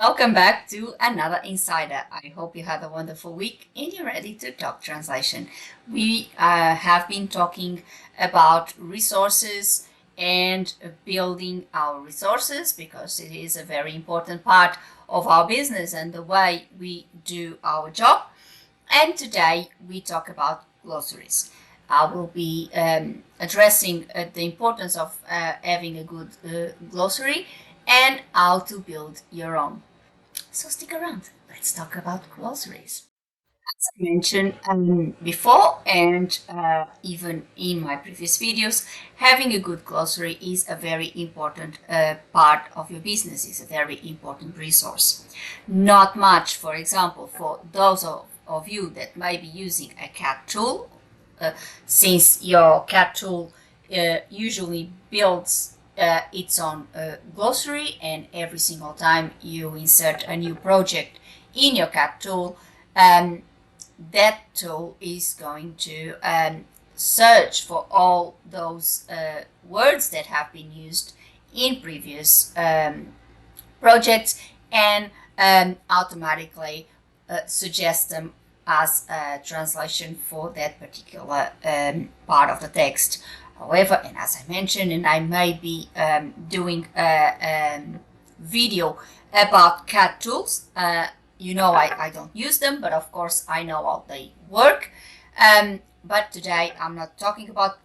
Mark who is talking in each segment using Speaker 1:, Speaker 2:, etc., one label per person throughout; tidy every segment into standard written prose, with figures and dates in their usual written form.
Speaker 1: Welcome back to another Insider. I hope you had a wonderful week and you're ready to talk translation. We have been talking about resources and building our resources because it is a very important part of our business and the way we do our job. And today we talk about glossaries. I will be addressing the importance of having a good glossary and how to build your own. So stick around. Let's talk about glossaries. As I mentioned before, and even in my previous videos, having a good glossary is a very important part of your business, is a very important resource. Not much, for example, for those of you that may be using a cat tool, since your cat tool usually builds its own glossary, and every single time you insert a new project in your cat tool, that tool is going to search for all those words that have been used in previous projects and automatically suggest them as a translation for that particular part of the text. However, and as I mentioned, and I may be doing a video about cat tools. I don't use them, but of course I know how they work. But today I'm not talking about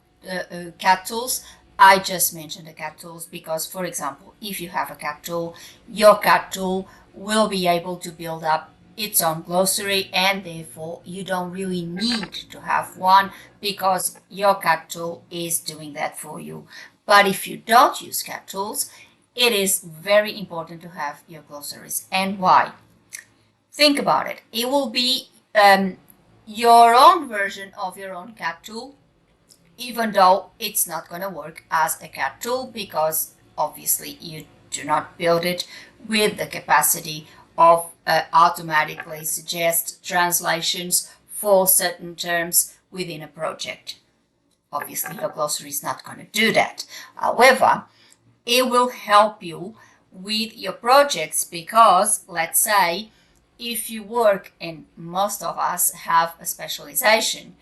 Speaker 1: cat tools. I just mentioned the cat tools because, for example, if you have a cat tool, your cat tool will be able to build up its own glossary, and therefore you don't really need to have one because your cat tool is doing that for you. But if you don't use cat tools, it is very important to have your glossaries. And why? Think about it. It will be your own version of your own cat tool, even though it's not going to work as a cat tool because obviously you do not build it with the capacity of automatically suggest translations for certain terms within a project. Obviously, your glossary is not going to do that. However, it will help you with your projects because, let's say, if you work, and most of us have a specialization,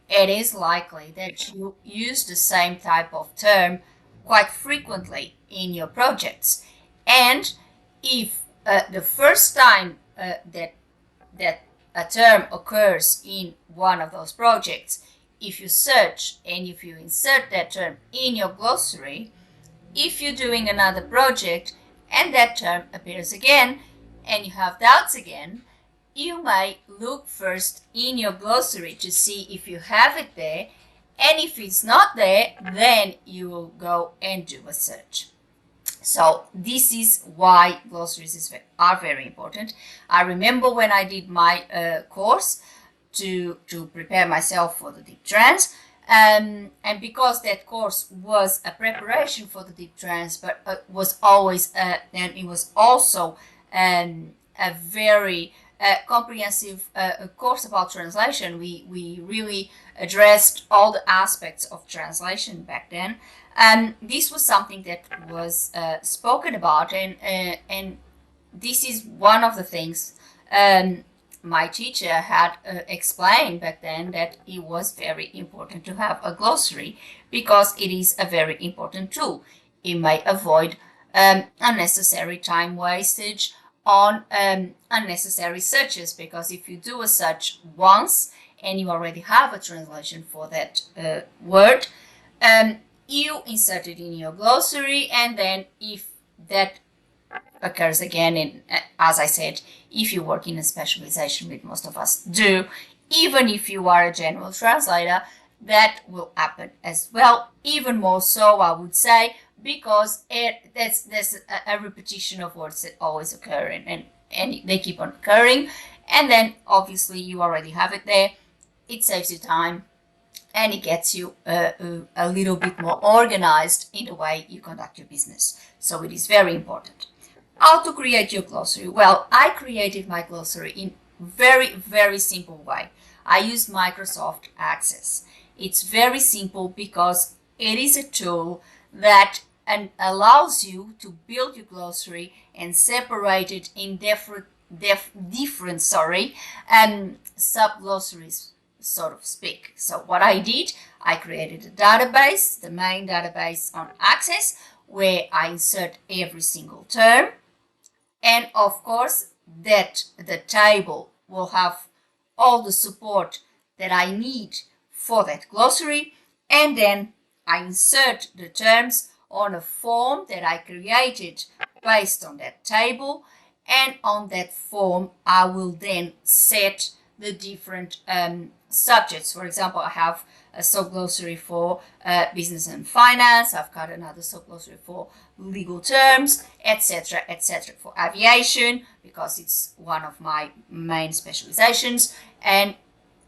Speaker 1: it is likely that you use the same type of term quite frequently in your projects. And if the first time that a term occurs in one of those projects, if you search and if you insert that term in your glossary, if you're doing another project and that term appears again and you have doubts again, you may look first in your glossary to see if you have it there, and if it's not there, then you will go and do a search. So this is why glossaries are very important. I remember when I did my course to prepare myself for the deep trans, and because that course was a preparation for the deep trans, but was always and it was also a very comprehensive course about translation. We really addressed all the aspects of translation back then. This was something that was spoken about, and this is one of the things my teacher had explained back then, that it was very important to have a glossary because it is a very important tool. It may avoid unnecessary time wastage on unnecessary searches, because if you do a search once and you already have a translation for that word, you insert it in your glossary, and then if that occurs again, and as I said, if you work in a specialization, which most of us do, even if you are a general translator, that will happen as well, even more so, I would say, because there's a repetition of words that always occur, and they keep on occurring, and then obviously you already have it there. It saves you time, and it gets you a little bit more organized in the way you conduct your business. So it is very important. How to create your glossary? Well, I created my glossary in very, very simple way. I used Microsoft Access. It's very simple because it is a tool that and allows you to build your glossary and separate it in different sub-glossaries, so to speak. So what I did, I created a database, the main database on Access, where I insert every single term. And of course, that the table will have all the support that I need for that glossary. And then I insert the terms on a form that I created based on that table. And on that form, I will then set the different subjects. For example, I have a sub-glossary for business and finance. I've got another sub-glossary for legal terms, etc., etc. For aviation, because it's one of my main specializations, and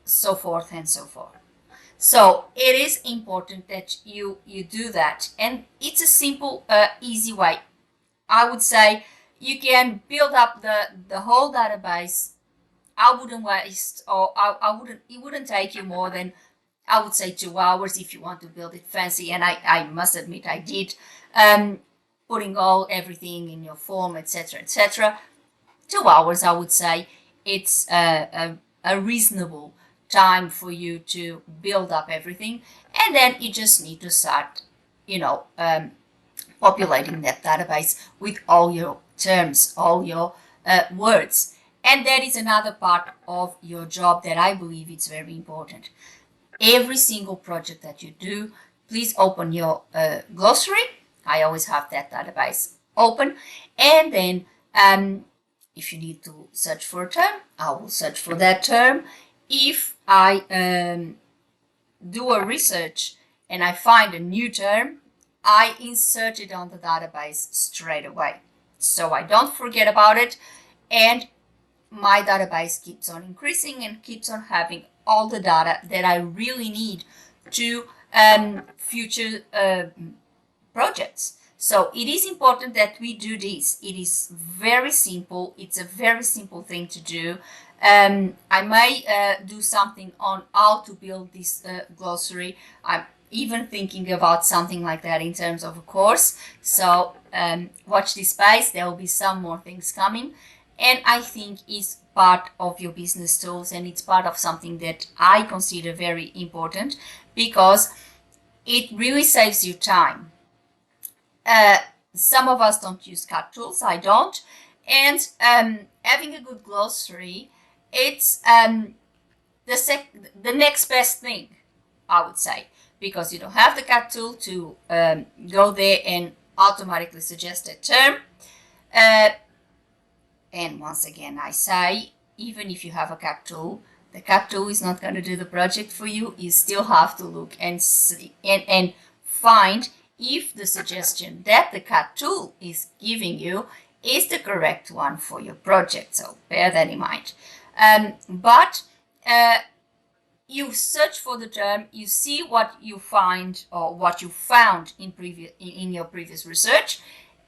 Speaker 1: so forth and so forth. So it is important that you do that, and it's a simple, easy way. I would say you can build up the whole database. I wouldn't waste, or I wouldn't. It wouldn't take you more than, I would say, 2 hours if you want to build it fancy. And I must admit I did, putting everything in your form, etc., etc. 2 hours, I would say, it's a reasonable time for you to build up everything, and then you just need to start, populating that database with all your terms, all your words. And that is another part of your job that I believe is very important. Every single project that you do, please open your glossary. I always have that database open. And then if you need to search for a term, I will search for that term. If I do a research and I find a new term, I insert it on the database straight away, so I don't forget about it, and my database keeps on increasing and keeps on having all the data that I really need to future projects. So it is important that we do this. It is very simple. It's a very simple thing to do. I may do something on how to build this glossary. I'm even thinking about something like that in terms of a course. So watch this space. There will be some more things coming. And I think it's part of your business tools, and it's part of something that I consider very important because it really saves you time. Some of us don't use cut tools. I don't. And having a good glossary, it's the next best thing, I would say, because you don't have the cut tool to go there and automatically suggest a term. And once again, I say, even if you have a cut tool, the cut tool is not going to do the project for you. You still have to look and see and find if the suggestion that the cut tool is giving you is the correct one for your project. So bear that in mind. But you search for the term, you see what you find or what you found in your previous research,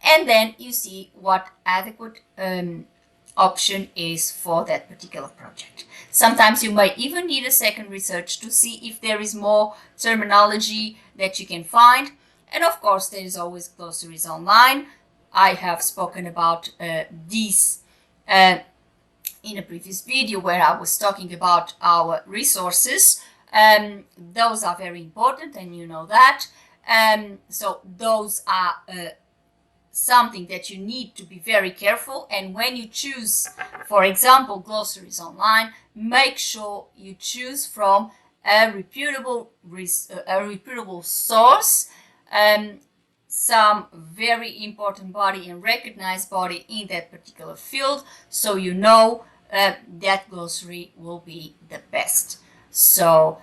Speaker 1: and then you see what adequate option is for that particular project. Sometimes you might even need a second research to see if there is more terminology that you can find. And of course, there is always glossaries online. I have spoken about these in a previous video where I was talking about our resources. Those are very important, and you know that. So those are something that you need to be very careful. And when you choose, for example, glossaries online, make sure you choose from a reputable source, some very important body and recognized body in that particular field, so you know that glossary will be the best. So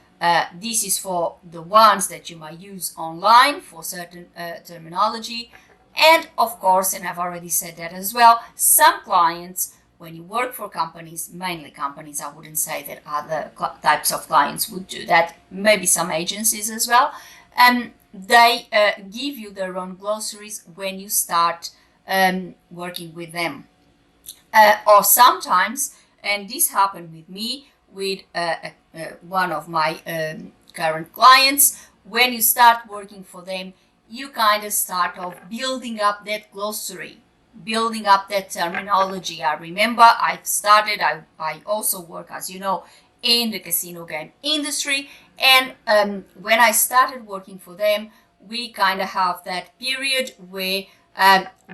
Speaker 1: this is for the ones that you might use online for certain terminology. And of course, and I've already said that as well, some clients, when you work for companies, mainly companies, I wouldn't say that other types of clients would do that, maybe some agencies as well, they give you their own glossaries when you start working with them. Or sometimes, and this happened with me, with one of my current clients, when you start working for them, you kind of start off building up that glossary, building up that terminology. I remember I also work, as you know, in the casino game industry. And when I started working for them, we kind of have that period where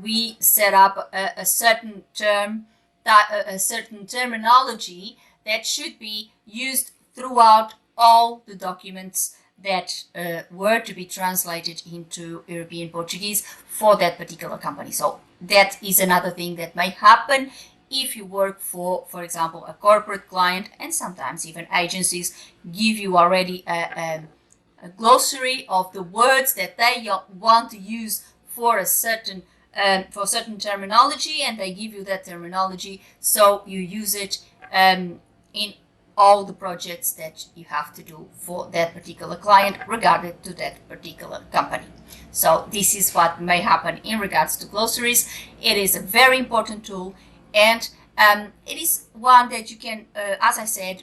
Speaker 1: we set up a certain term, a certain terminology that should be used throughout all the documents that were to be translated into European Portuguese for that particular company. So that is another thing that may happen if you work for example, a corporate client, and sometimes even agencies give you already a glossary of the words that they want to use for a certain terminology, and they give you that terminology, so you use it in all the projects that you have to do for that particular client regarding to that particular company. So this is what may happen in regards to glossaries. It is a very important tool, and it is one that you can, as I said,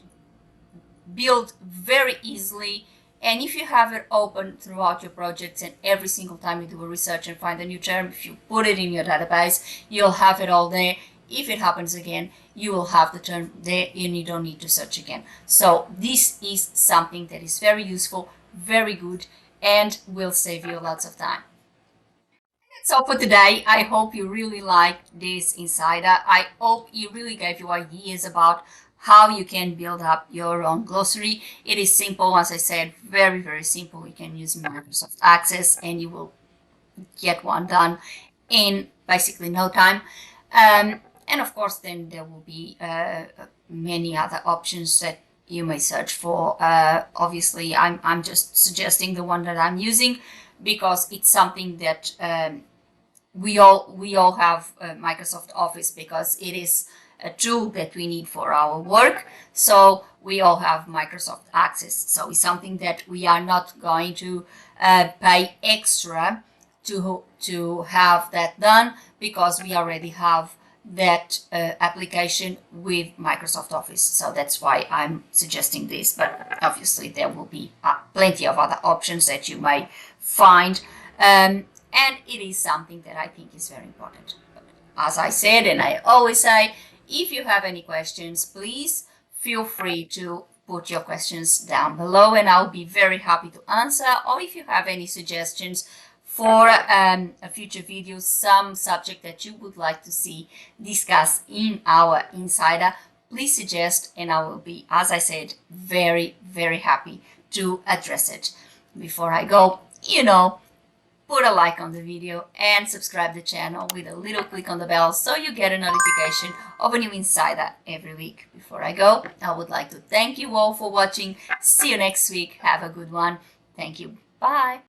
Speaker 1: build very easily. And if you have it open throughout your projects, and every single time you do a research and find a new term, if you put it in your database, you'll have it all there. If it happens again, you will have the term there and you don't need to search again. So this is something that is very useful, very good, and will save you lots of time. That's all for today. I hope you really liked this insider. I hope it really gave you ideas about how you can build up your own glossary. It is simple, as I said, very, very simple. You can use Microsoft Access and you will get one done in basically no time. And of course, then there will be many other options that you may search for. Obviously, I'm just suggesting the one that I'm using because it's something that we all have Microsoft Office because it is a tool that we need for our work. So we all have Microsoft Access. So it's something that we are not going to pay extra to have that done because we already have that application with Microsoft Office. So that's why I'm suggesting this. But obviously there will be plenty of other options that you may find. And it is something that I think is very important. But as I said, and I always say, if you have any questions, please feel free to put your questions down below and I'll be very happy to answer. Or if you have any suggestions for a future video, some subject that you would like to see discussed in our Insider, please suggest and I will be, as I said, very, very happy to address it. Before I go, put a like on the video and subscribe the channel with a little click on the bell so you get a notification of a new insider every week. Before I go, I would like to thank you all for watching. See you next week. Have a good one. Thank you. Bye.